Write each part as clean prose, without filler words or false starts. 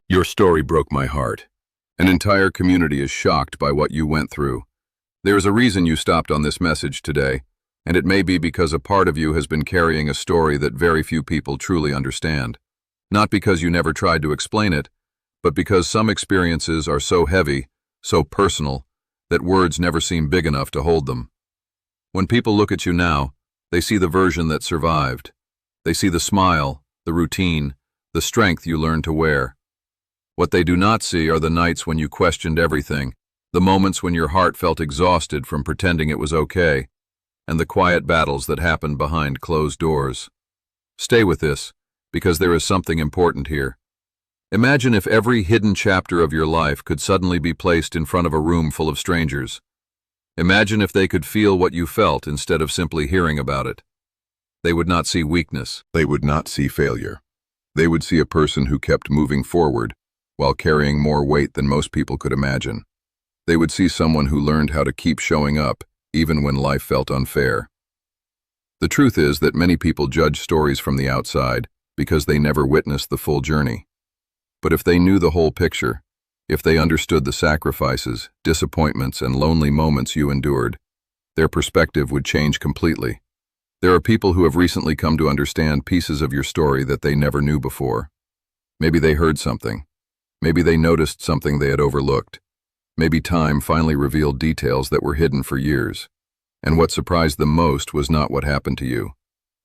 Your story broke my heart. An entire community is shocked by what you went through. There is a reason you stopped on this message today, and it may be because a part of you has been carrying a story that very few people truly understand. Not because you never tried to explain it, but because some experiences are so heavy, so personal, that words never seem big enough to hold them. When people look at you now, they see the version that survived. They see the smile, the routine, the strength you learned to wear. What they do not see are the nights when you questioned everything, the moments when your heart felt exhausted from pretending it was okay, and the quiet battles that happened behind closed doors. Stay with this, because there is something important here. Imagine if every hidden chapter of your life could suddenly be placed in front of a room full of strangers. Imagine if they could feel what you felt instead of simply hearing about it. They would not see weakness. They would not see failure. They would see a person who kept moving forward while carrying more weight than most people could imagine. They would see someone who learned how to keep showing up even when life felt unfair. The truth is that many people judge stories from the outside because they never witnessed the full journey. But if they knew the whole picture, if they understood the sacrifices, disappointments, and lonely moments you endured, their perspective would change completely. There are people who have recently come to understand pieces of your story that they never knew before. Maybe they heard something. Maybe they noticed something they had overlooked. Maybe time finally revealed details that were hidden for years. And what surprised them most was not what happened to you.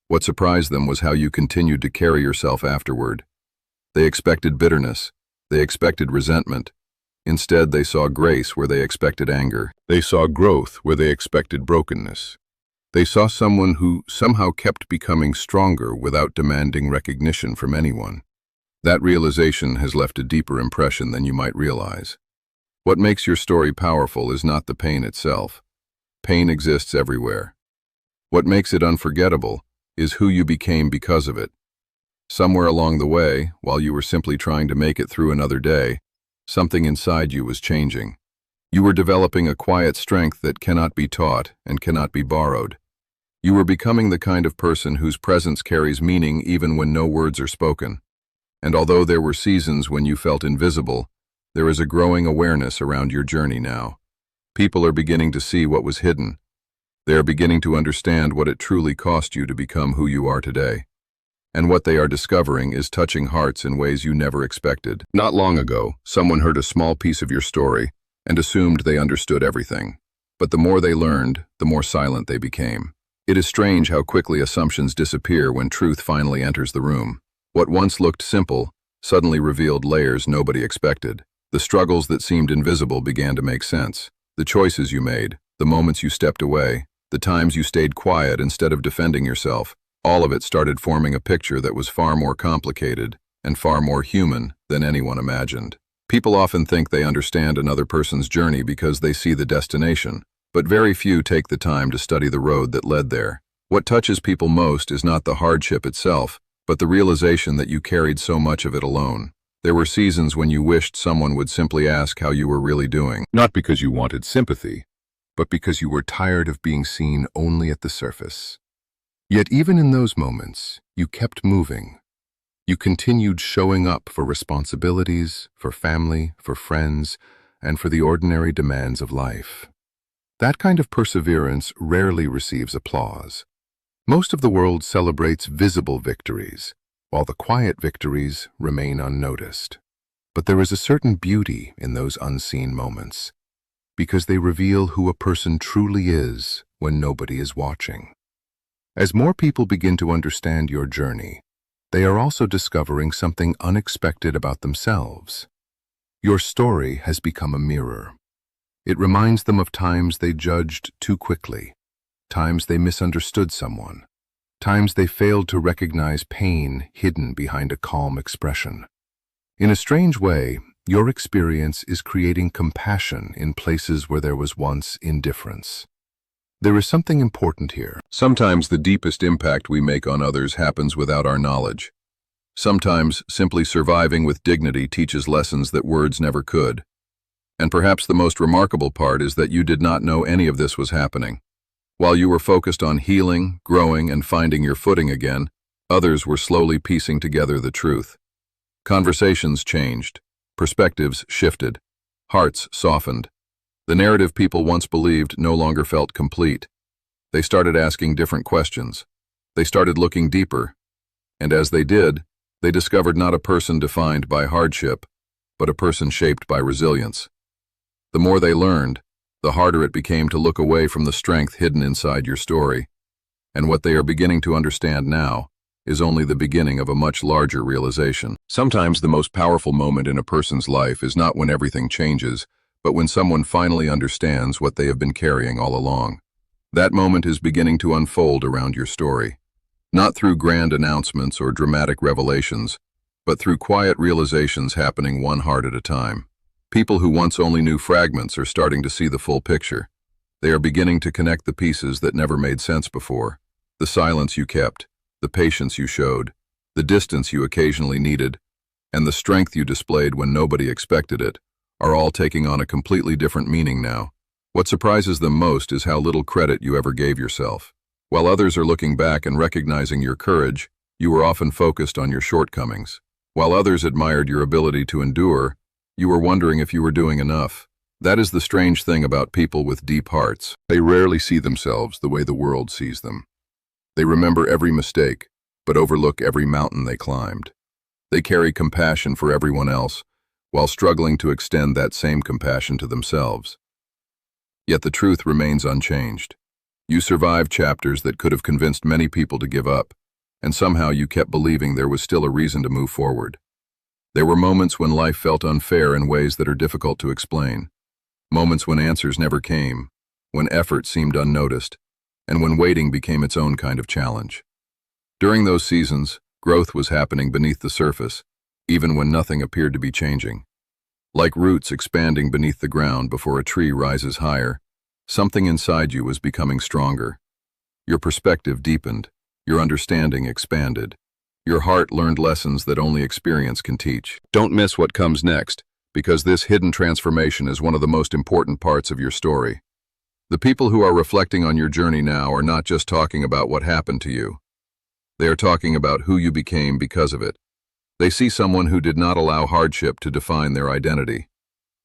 What surprised them was how you continued to carry yourself afterward. They expected bitterness. They expected resentment. Instead, they saw grace where they expected anger. They saw growth where they expected brokenness. They saw someone who somehow kept becoming stronger without demanding recognition from anyone. That realization has left a deeper impression than you might realize. What makes your story powerful is not the pain itself. Pain exists everywhere. What makes it unforgettable is who you became because of it. Somewhere along the way, while you were simply trying to make it through another day, something inside you was changing. You were developing a quiet strength that cannot be taught and cannot be borrowed. You were becoming the kind of person whose presence carries meaning even when no words are spoken. And although there were seasons when you felt invisible, there is a growing awareness around your journey now. People are beginning to see what was hidden. They are beginning to understand what it truly cost you to become who you are today. And what they are discovering is touching hearts in ways you never expected. Not long ago, someone heard a small piece of your story and assumed they understood everything. But the more they learned, the more silent they became. It is strange how quickly assumptions disappear when truth finally enters the room. What once looked simple suddenly revealed layers nobody expected. The struggles that seemed invisible began to make sense. The choices you made, the moments you stepped away, the times you stayed quiet instead of defending yourself, all of it started forming a picture that was far more complicated and far more human than anyone imagined. People often think they understand another person's journey because they see the destination, but very few take the time to study the road that led there. What touches people most is not the hardship itself, but the realization that you carried so much of it alone. There were seasons when you wished someone would simply ask how you were really doing. Not because you wanted sympathy, but because you were tired of being seen only at the surface. Yet even in those moments, you kept moving. You continued showing up for responsibilities, for family, for friends, and for the ordinary demands of life. That kind of perseverance rarely receives applause. Most of the world celebrates visible victories, while the quiet victories remain unnoticed. But there is a certain beauty in those unseen moments, because they reveal who a person truly is when nobody is watching. As more people begin to understand your journey, they are also discovering something unexpected about themselves. Your story has become a mirror. It reminds them of times they judged too quickly, times they misunderstood someone, times they failed to recognize pain hidden behind a calm expression. In a strange way, your experience is creating compassion in places where there was once indifference. There is something important here. Sometimes the deepest impact we make on others happens without our knowledge. Sometimes simply surviving with dignity teaches lessons that words never could. And perhaps the most remarkable part is that you did not know any of this was happening. While you were focused on healing, growing, and finding your footing again, others were slowly piecing together the truth. Conversations changed. Perspectives shifted. Hearts softened. The narrative people once believed no longer felt complete. They started asking different questions. They started looking deeper. And as they did, they discovered not a person defined by hardship, but a person shaped by resilience. The more they learned, the harder it became to look away from the strength hidden inside your story. And what they are beginning to understand now is only the beginning of a much larger realization. Sometimes the most powerful moment in a person's life is not when everything changes, but when someone finally understands what they have been carrying all along. That moment is beginning to unfold around your story. Not through grand announcements or dramatic revelations, but through quiet realizations happening one heart at a time. People who once only knew fragments are starting to see the full picture. They are beginning to connect the pieces that never made sense before. The silence you kept, the patience you showed, the distance you occasionally needed, and the strength you displayed when nobody expected it, are all taking on a completely different meaning now. What surprises them most is how little credit you ever gave yourself. While others are looking back and recognizing your courage, you were often focused on your shortcomings. While others admired your ability to endure, you were wondering if you were doing enough. That is the strange thing about people with deep hearts. They rarely see themselves the way the world sees them. They remember every mistake, but overlook every mountain they climbed. They carry compassion for everyone else, while struggling to extend that same compassion to themselves. Yet the truth remains unchanged. You survived chapters that could have convinced many people to give up, and somehow you kept believing there was still a reason to move forward. There were moments when life felt unfair in ways that are difficult to explain. Moments when answers never came, when effort seemed unnoticed, and when waiting became its own kind of challenge. During those seasons, growth was happening beneath the surface, even when nothing appeared to be changing. Like roots expanding beneath the ground before a tree rises higher, something inside you was becoming stronger. Your perspective deepened, your understanding expanded. Your heart learned lessons that only experience can teach. Don't miss what comes next, because this hidden transformation is one of the most important parts of your story. The people who are reflecting on your journey now are not just talking about what happened to you. They are talking about who you became because of it. They see someone who did not allow hardship to define their identity.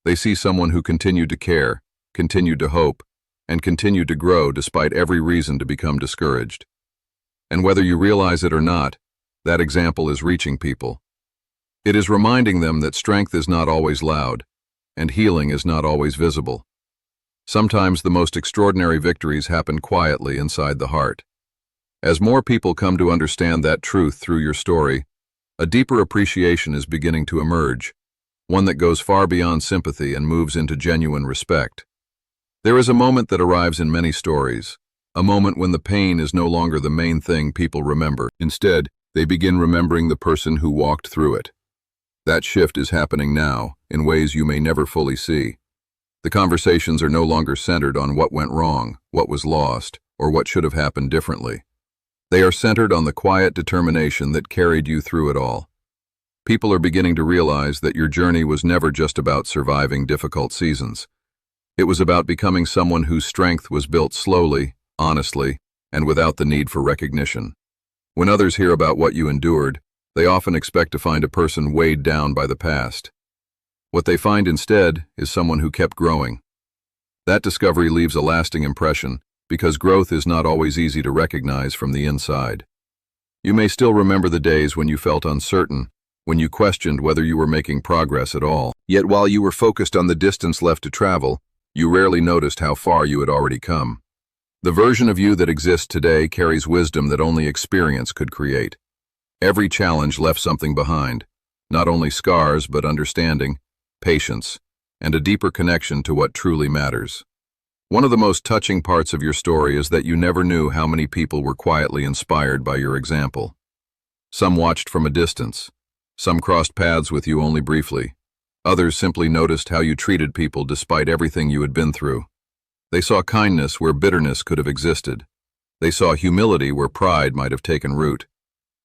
They see someone who continued to care, continued to hope, and continued to grow despite every reason to become discouraged. And whether you realize it or not, that example is reaching people. It is reminding them that strength is not always loud, and healing is not always visible. Sometimes the most extraordinary victories happen quietly inside the heart. As more people come to understand that truth through your story, a deeper appreciation is beginning to emerge, one that goes far beyond sympathy and moves into genuine respect. There is a moment that arrives in many stories, a moment when the pain is no longer the main thing people remember. Instead, they begin remembering the person who walked through it. That shift is happening now, in ways you may never fully see. The conversations are no longer centered on what went wrong, what was lost, or what should have happened differently. They are centered on the quiet determination that carried you through it all. People are beginning to realize that your journey was never just about surviving difficult seasons. It was about becoming someone whose strength was built slowly, honestly, and without the need for recognition. When others hear about what you endured, they often expect to find a person weighed down by the past. What they find instead is someone who kept growing. That discovery leaves a lasting impression, because growth is not always easy to recognize from the inside. You may still remember the days when you felt uncertain, when you questioned whether you were making progress at all. Yet while you were focused on the distance left to travel, you rarely noticed how far you had already come. The version of you that exists today carries wisdom that only experience could create. Every challenge left something behind, not only scars but understanding, patience, and a deeper connection to what truly matters. One of the most touching parts of your story is that you never knew how many people were quietly inspired by your example. Some watched from a distance. Some crossed paths with you only briefly. Others simply noticed how you treated people despite everything you had been through. They saw kindness where bitterness could have existed. They saw humility where pride might have taken root.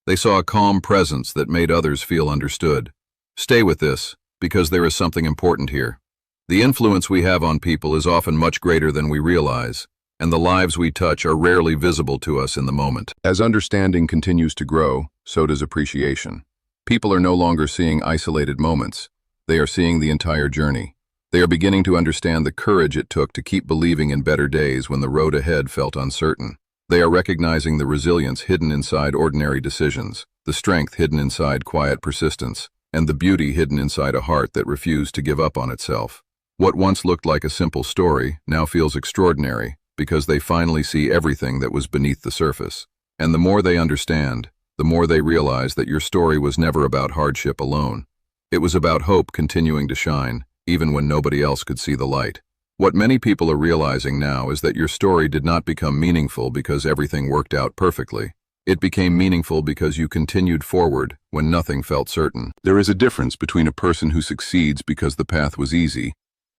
They saw a calm presence that made others feel understood. Stay with this, because there is something important here. The influence we have on people is often much greater than we realize, and the lives we touch are rarely visible to us in the moment. As understanding continues to grow, so does appreciation. People are no longer seeing isolated moments. They are seeing the entire journey. They are beginning to understand the courage it took to keep believing in better days when the road ahead felt uncertain. They are recognizing the resilience hidden inside ordinary decisions, the strength hidden inside quiet persistence, and the beauty hidden inside a heart that refused to give up on itself. What once looked like a simple story now feels extraordinary because they finally see everything that was beneath the surface. And the more they understand, the more they realize that your story was never about hardship alone. It was about hope continuing to shine, even when nobody else could see the light. What many people are realizing now is that your story did not become meaningful because everything worked out perfectly. It became meaningful because you continued forward when nothing felt certain. There is a difference between a person who succeeds because the path was easy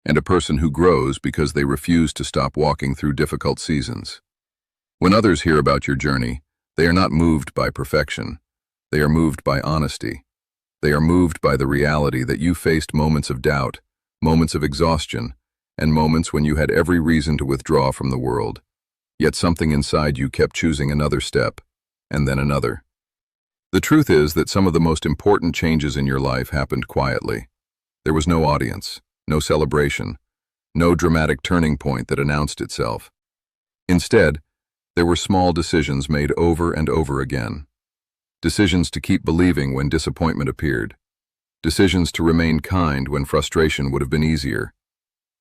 and a person who grows because they refuse to stop walking through difficult seasons. When others hear about your journey, they are not moved by perfection. They are moved by honesty. They are moved by the reality that you faced moments of doubt, moments of exhaustion, and moments when you had every reason to withdraw from the world. Yet something inside you kept choosing another step, and then another. The truth is that some of the most important changes in your life happened quietly. There was no audience, no celebration, no dramatic turning point that announced itself. Instead, there were small decisions made over and over again. Decisions to keep believing when disappointment appeared. Decisions to remain kind when frustration would have been easier.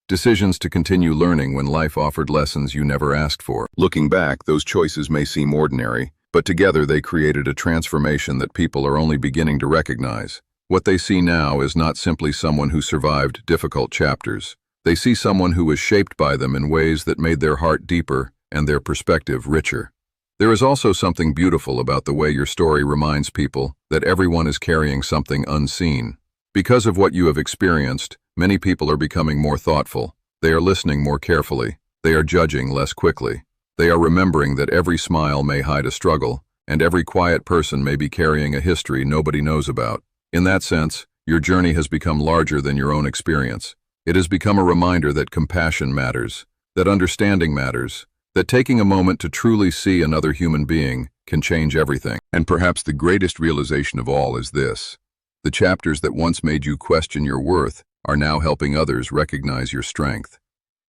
Decisions to continue learning when life offered lessons you never asked for. Looking back, those choices may seem ordinary, but together they created a transformation that people are only beginning to recognize. What they see now is not simply someone who survived difficult chapters. They see someone who was shaped by them in ways that made their heart deeper and their perspective richer. There is also something beautiful about the way your story reminds people that everyone is carrying something unseen. Because of what you have experienced, many people are becoming more thoughtful. They are listening more carefully. They are judging less quickly. They are remembering that every smile may hide a struggle, and every quiet person may be carrying a history nobody knows about. In that sense, your journey has become larger than your own experience. It has become a reminder that compassion matters, that understanding matters, that taking a moment to truly see another human being can change everything. And perhaps the greatest realization of all is this: the chapters that once made you question your worth are now helping others recognize your strength.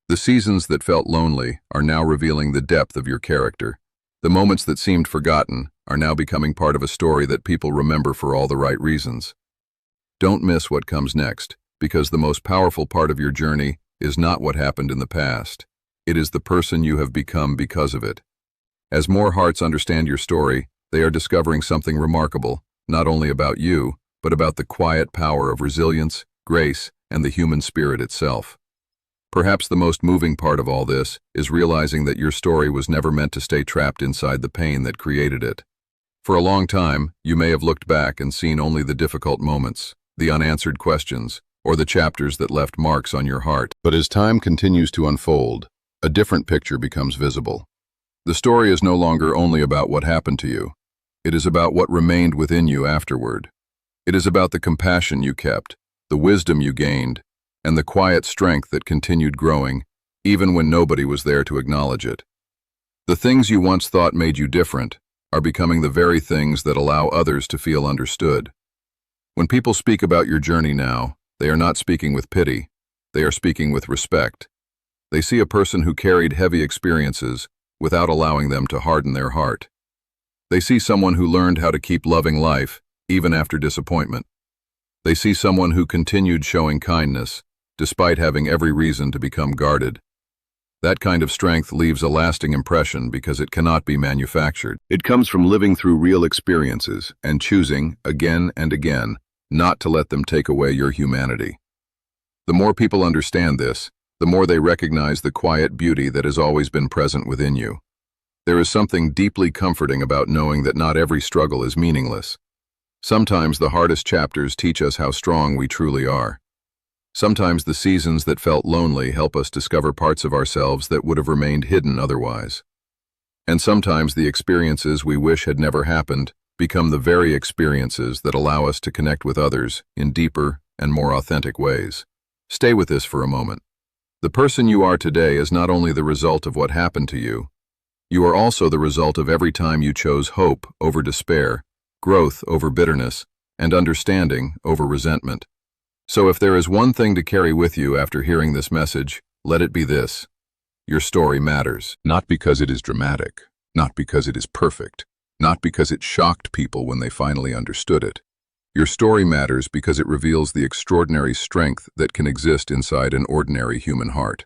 The seasons that felt lonely are now revealing the depth of your character. The moments that seemed forgotten are now becoming part of a story that people remember for all the right reasons. Don't miss what comes next, because the most powerful part of your journey is not what happened in the past. It is the person you have become because of it. As more hearts understand your story, they are discovering something remarkable, not only about you, but about the quiet power of resilience, grace, and the human spirit itself. Perhaps the most moving part of all this is realizing that your story was never meant to stay trapped inside the pain that created it. For a long time, you may have looked back and seen only the difficult moments, the unanswered questions, or the chapters that left marks on your heart. But as time continues to unfold, a different picture becomes visible. The story is no longer only about what happened to you. It is about what remained within you afterward. It is about the compassion you kept, the wisdom you gained, and the quiet strength that continued growing, even when nobody was there to acknowledge it. The things you once thought made you different are becoming the very things that allow others to feel understood. When people speak about your journey now, they are not speaking with pity, they are speaking with respect. They see a person who carried heavy experiences without allowing them to harden their heart. They see someone who learned how to keep loving life, even after disappointment. They see someone who continued showing kindness, despite having every reason to become guarded. That kind of strength leaves a lasting impression because it cannot be manufactured. It comes from living through real experiences and choosing, again and again, not to let them take away your humanity. The more people understand this, the more they recognize the quiet beauty that has always been present within you. There is something deeply comforting about knowing that not every struggle is meaningless. Sometimes the hardest chapters teach us how strong we truly are. Sometimes the seasons that felt lonely help us discover parts of ourselves that would have remained hidden otherwise. And sometimes the experiences we wish had never happened become the very experiences that allow us to connect with others in deeper and more authentic ways. Stay with this for a moment. The person you are today is not only the result of what happened to you, you are also the result of every time you chose hope over despair, growth over bitterness, and understanding over resentment. So if there is one thing to carry with you after hearing this message, let it be this. Your story matters. Not because it is dramatic, not because it is perfect, not because it shocked people when they finally understood it. Your story matters because it reveals the extraordinary strength that can exist inside an ordinary human heart.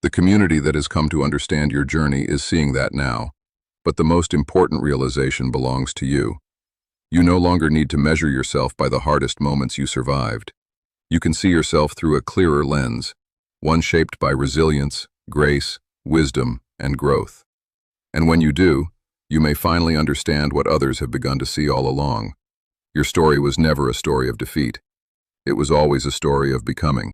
The community that has come to understand your journey is seeing that now, but the most important realization belongs to you. You no longer need to measure yourself by the hardest moments you survived. You can see yourself through a clearer lens, one shaped by resilience, grace, wisdom, and growth. And when you do, you may finally understand what others have begun to see all along. Your story was never a story of defeat. It was always a story of becoming.